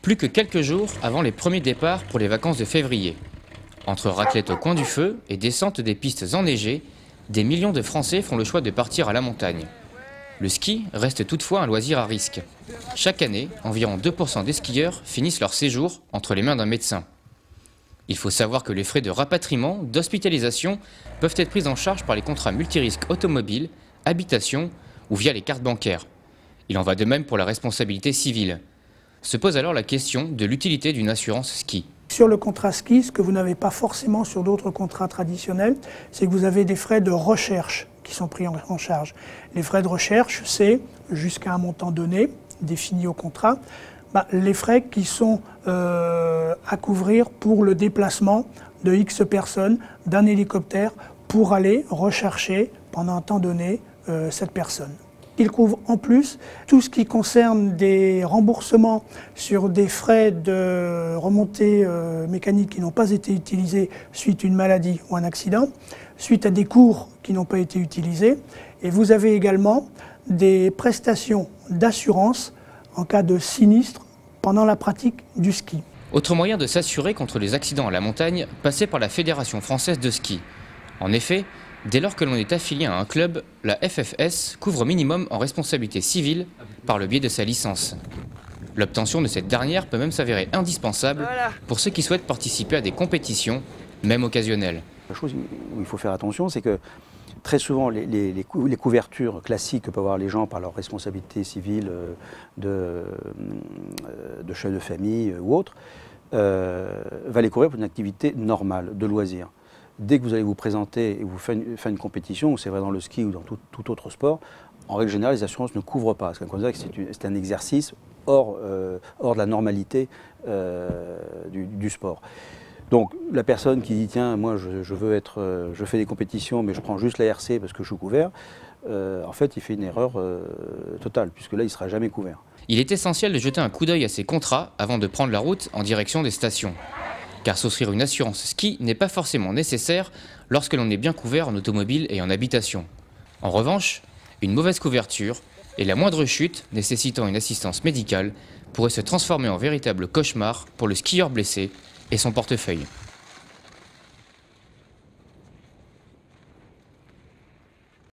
Plus que quelques jours avant les premiers départs pour les vacances de février. Entre raclette au coin du feu et descente des pistes enneigées, des millions de Français font le choix de partir à la montagne. Le ski reste toutefois un loisir à risque. Chaque année, environ 2% des skieurs finissent leur séjour entre les mains d'un médecin. Il faut savoir que les frais de rapatriement, d'hospitalisation peuvent être pris en charge par les contrats multirisques automobiles, habitation ou via les cartes bancaires. Il en va de même pour la responsabilité civile. Se pose alors la question de l'utilité d'une assurance ski. Sur le contrat ski, ce que vous n'avez pas forcément sur d'autres contrats traditionnels, c'est que vous avez des frais de recherche qui sont pris en charge. Les frais de recherche, c'est jusqu'à un montant donné, défini au contrat, les frais qui sont à couvrir pour le déplacement de X personnes d'un hélicoptère pour aller rechercher pendant un temps donné cette personne. Il couvre en plus tout ce qui concerne des remboursements sur des frais de remontée mécanique qui n'ont pas été utilisés suite à une maladie ou un accident, suite à des cours qui n'ont pas été utilisés. Et vous avez également des prestations d'assurance en cas de sinistre pendant la pratique du ski. Autre moyen de s'assurer contre les accidents à la montagne, passer par la Fédération française de ski. En effet, dès lors que l'on est affilié à un club, la FFS couvre au minimum en responsabilité civile par le biais de sa licence. L'obtention de cette dernière peut même s'avérer indispensable pour ceux qui souhaitent participer à des compétitions, même occasionnelles. La chose où il faut faire attention, c'est que très souvent, les couvertures classiques que peuvent avoir les gens par leur responsabilité civile de chef de famille ou autre, va les couvrir pour une activité normale, de loisir. Dès que vous allez vous présenter et vous faites une compétition, c'est vrai dans le ski ou dans tout autre sport, en règle générale, les assurances ne couvrent pas. Parce qu'on considère que c'est un exercice hors de la normalité du sport. Donc la personne qui dit tiens, moi je fais des compétitions mais je prends juste l'ARC parce que je suis couvert, en fait il fait une erreur totale puisque là il ne sera jamais couvert. Il est essentiel de jeter un coup d'œil à ces contrats avant de prendre la route en direction des stations. Car souscrire une assurance ski n'est pas forcément nécessaire lorsque l'on est bien couvert en automobile et en habitation. En revanche, une mauvaise couverture et la moindre chute nécessitant une assistance médicale pourrait se transformer en véritable cauchemar pour le skieur blessé et son portefeuille.